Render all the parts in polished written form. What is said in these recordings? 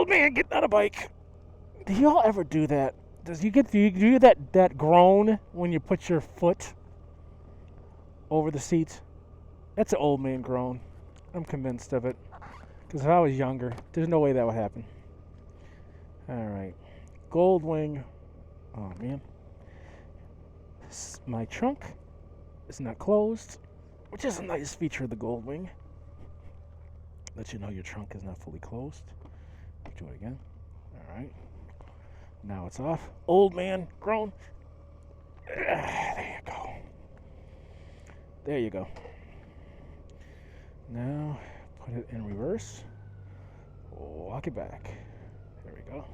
old man getting on a bike. Do y'all ever do that? Do you do that groan when you put your foot over the seat? That's an old man groan. I'm convinced of it. Because if I was younger, there's no way that would happen. Alright. Goldwing. Oh, man. My trunk is not closed, which is a nice feature of the Goldwing. Let you know your trunk is not fully closed. Do it again. Alright. Now it's off. Old man groan. There you go. There you go. Now put it in reverse. Walk it back. There we go.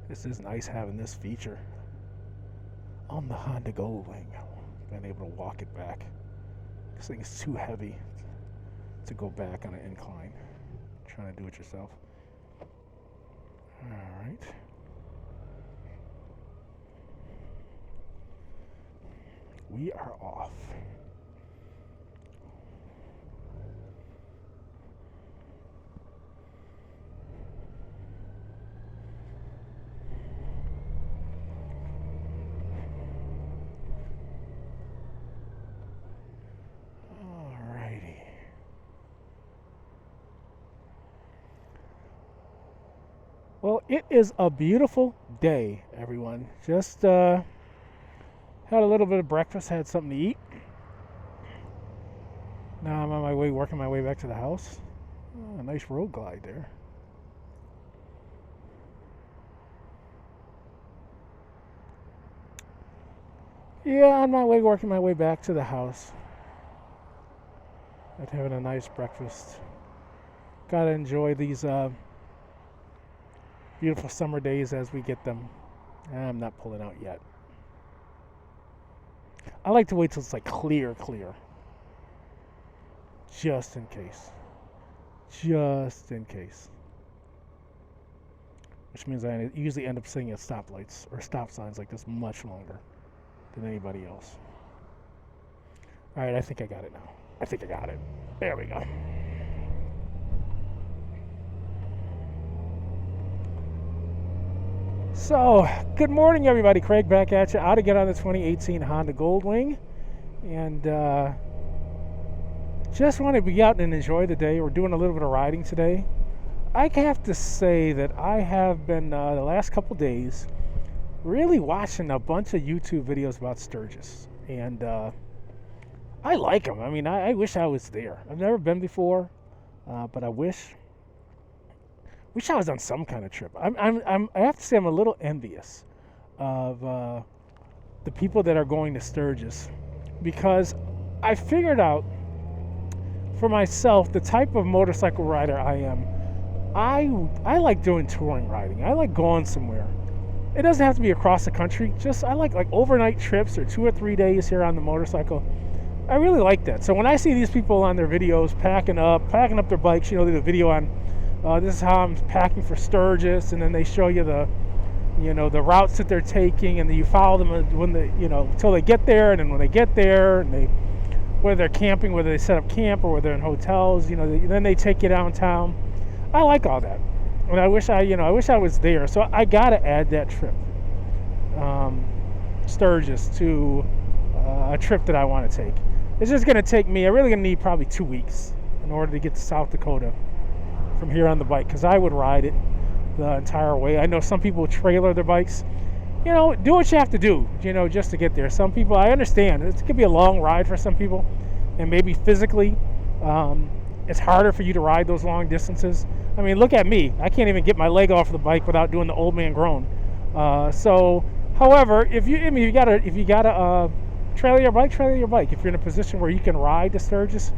This is nice having this feature on the Honda Goldwing. Being able to walk it back. This thing is too heavy to go back on an incline. Trying to do it yourself. Alright. We are off. Well, it is a beautiful day, everyone. Just had a little bit of breakfast, had something to eat. Now I'm on my way, working my way back to the house. Oh, a nice road glide there. Yeah, on my way, working my way back to the house. After having a nice breakfast. Gotta enjoy these beautiful summer days as we get them. I'm not pulling out yet. I like to wait till it's like clear. Just in case. Which means I usually end up sitting at stoplights or stop signs like this much longer than anybody else. Alright, I think I got it now. I think I got it. There we go. So, good morning, everybody. Craig back at you. Out to get on the 2018 Honda Goldwing. And just want to be out and enjoy the day. We're doing a little bit of riding today. I have to say that I have been, the last couple days, really watching a bunch of YouTube videos about Sturgis. And I like them. I mean, I wish I was there. I've never been before, but I wish I was on some kind of trip. I have to say I'm a little envious of the people that are going to Sturgis, because I figured out for myself the type of motorcycle rider I am. I like doing touring riding. I like going somewhere. It doesn't have to be across the country. Just I like overnight trips or 2 or 3 days here on the motorcycle. I really like that. So when I see these people on their videos packing up their bikes, they do a video on this is how I'm packing for Sturgis, and then they show you the routes that they're taking, and then you follow them when they, until they get there, and then when they get there, and whether they're camping, whether they set up camp, or whether they're in hotels, then they take you downtown. I like all that, and I wish I was there. So I gotta add that trip, Sturgis, to a trip that I want to take. It's just gonna take me. I'm really gonna need probably 2 weeks in order to get to South Dakota from here on the bike, because I would ride it the entire way. I know some people trailer their bikes. Do what you have to do, just to get there. Some people, I understand, it could be a long ride for some people, and maybe physically it's harder for you to ride those long distances. I mean, look at me. I can't even get my leg off the bike without doing the old man groan. However, if you gotta trailer your bike. If you're in a position where you can ride to Sturgis,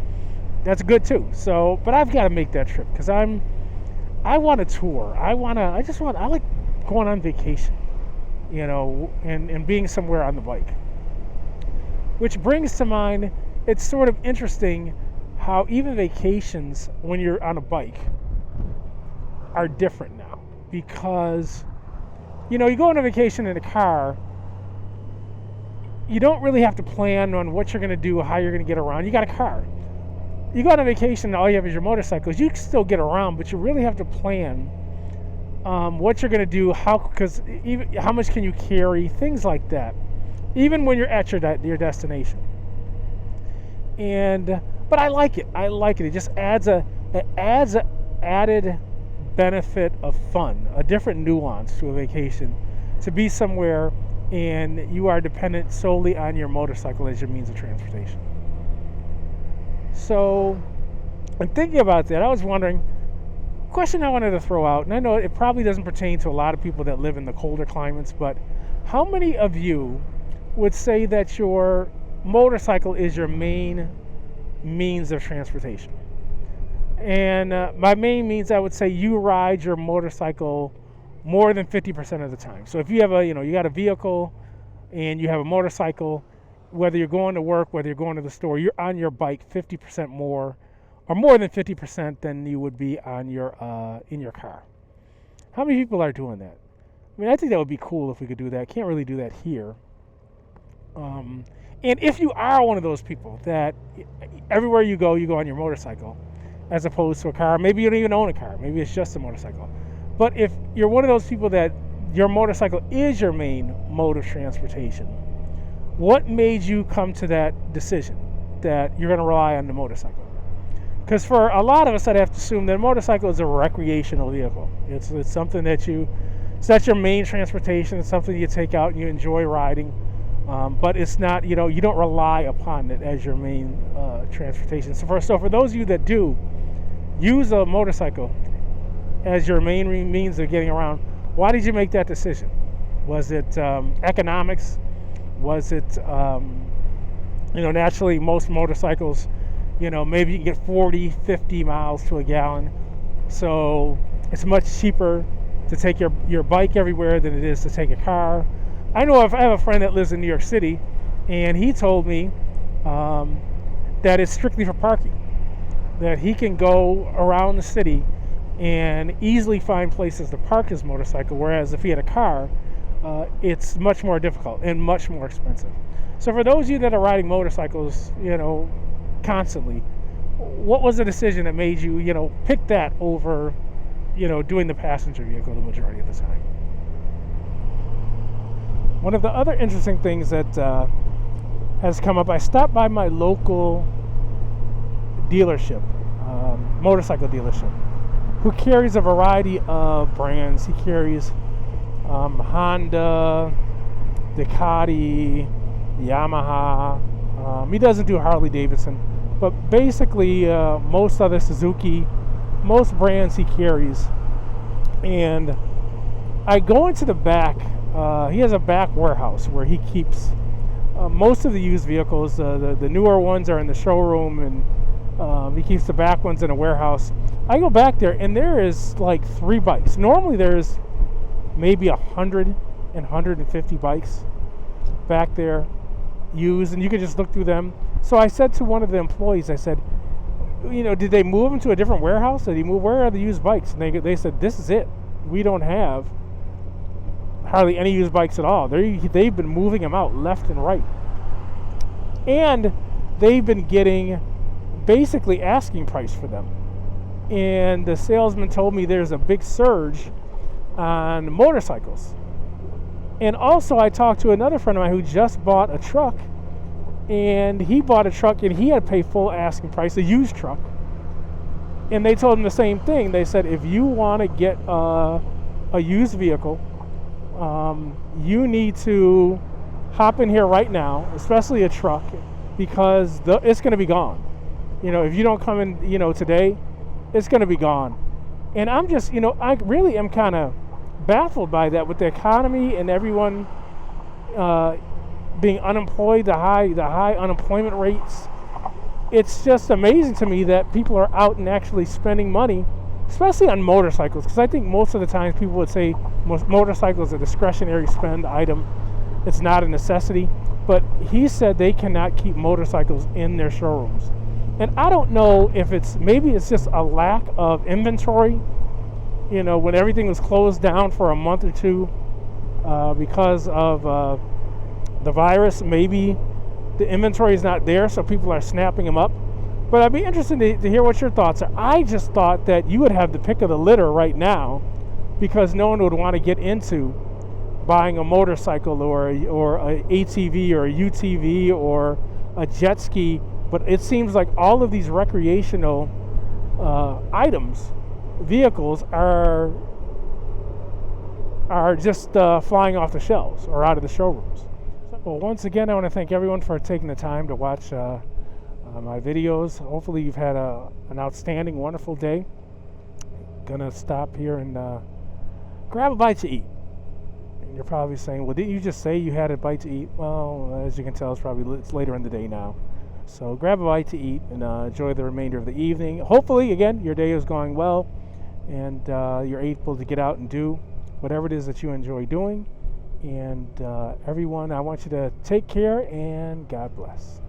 that's good too. So, but I've got to make that trip because I want to tour. I like going on vacation, and being somewhere on the bike. Which brings to mind, it's sort of interesting how even vacations when you're on a bike are different now, because you go on a vacation in a car, you don't really have to plan on what you're going to do, how you're going to get around. You got a car. You go on a vacation and all you have is your motorcycles. You can still get around, but you really have to plan what you're going to do, because even how much can you carry, things like that, even when you're at your destination. But I like it. It just adds a added benefit of fun, a different nuance to a vacation, to be somewhere and you are dependent solely on your motorcycle as your means of transportation. So, in thinking about that, I was wondering, question I wanted to throw out, and I know it probably doesn't pertain to a lot of people that live in the colder climates, but how many of you would say that your motorcycle is your main means of transportation? And by main means, I would say you ride your motorcycle more than 50% of the time. So if you have you got a vehicle and you have a motorcycle, whether you're going to work, whether you're going to the store, you're on your bike 50% more, or more than 50% than you would be on in your car. How many people are doing that? I mean, I think that would be cool if we could do that. Can't really do that here. And if you are one of those people that everywhere you go on your motorcycle, as opposed to a car, maybe you don't even own a car, maybe it's just a motorcycle. But if you're one of those people that your motorcycle is your main mode of transportation, what made you come to that decision that you're going to rely on the motorcycle? Because for a lot of us, I'd have to assume that a motorcycle is a recreational vehicle. It's something that's your main transportation. It's something you take out and you enjoy riding. But it's not, you don't rely upon it as your main transportation. So for those of you that do use a motorcycle as your main means of getting around, why did you make that decision? Was it economics? Was it, naturally most motorcycles, maybe you can get 40, 50 miles to a gallon. So it's much cheaper to take your bike everywhere than it is to take a car. I know I have a friend that lives in New York City, and he told me that it's strictly for parking, that he can go around the city and easily find places to park his motorcycle, whereas if he had a car, it's much more difficult and much more expensive. So for those of you that are riding motorcycles, constantly, what was the decision that made you, pick that over, doing the passenger vehicle the majority of the time? One of the other interesting things that has come up, I stopped by my local dealership, motorcycle dealership, who carries a variety of brands. He carries Honda, Ducati, Yamaha. He doesn't do Harley Davidson, but basically most other Suzuki, most brands he carries. And I go into the back. He has a back warehouse where he keeps most of the used vehicles. The newer ones are in the showroom, and he keeps the back ones in a warehouse. I go back there, and there is like 3 bikes. Normally there's maybe 100 and 150 bikes back there used, and you can just look through them. So I said to one of the employees, I said, did they move them to a different warehouse? Did he move? Where are the used bikes? And they said, this is it. We don't have hardly any used bikes at all. They've been moving them out left and right. And they've been getting basically asking price for them. And the salesman told me there's a big surge on motorcycles. And also I talked to another friend of mine who just bought a truck, and he bought a truck and he had to pay full asking price, a used truck. And they told him the same thing. They said, if you want to get a used vehicle, you need to hop in here right now, especially a truck, because it's going to be gone. If you don't come in, today, it's going to be gone. And I'm just, I really am kind of baffled by that with the economy and everyone being unemployed, the high unemployment rates. It's just amazing to me that people are out and actually spending money, especially on motorcycles, because I think most of the times people would say motorcycles is a discretionary spend item. It's not a necessity. But he said they cannot keep motorcycles in their showrooms. And I don't know if maybe it's just a lack of inventory, when everything was closed down for a month or two because of the virus. Maybe the inventory is not there, so people are snapping them up. But I'd be interested to hear what your thoughts are. I just thought that you would have the pick of the litter right now, because no one would want to get into buying a motorcycle or a ATV or a UTV or a jet ski. But it seems like all of these recreational vehicles are just flying off the shelves or out of the showrooms. Well, once again, I want to thank everyone for taking the time to watch my videos. Hopefully you've had an outstanding, wonderful day. Gonna stop here and grab a bite to eat. And you're probably saying, well, didn't you just say you had a bite to eat? Well, as you can tell, it's later in the day now. So grab a bite to eat and enjoy the remainder of the evening. Hopefully, again, your day is going well and you're able to get out and do whatever it is that you enjoy doing. And everyone, I want you to take care and God bless.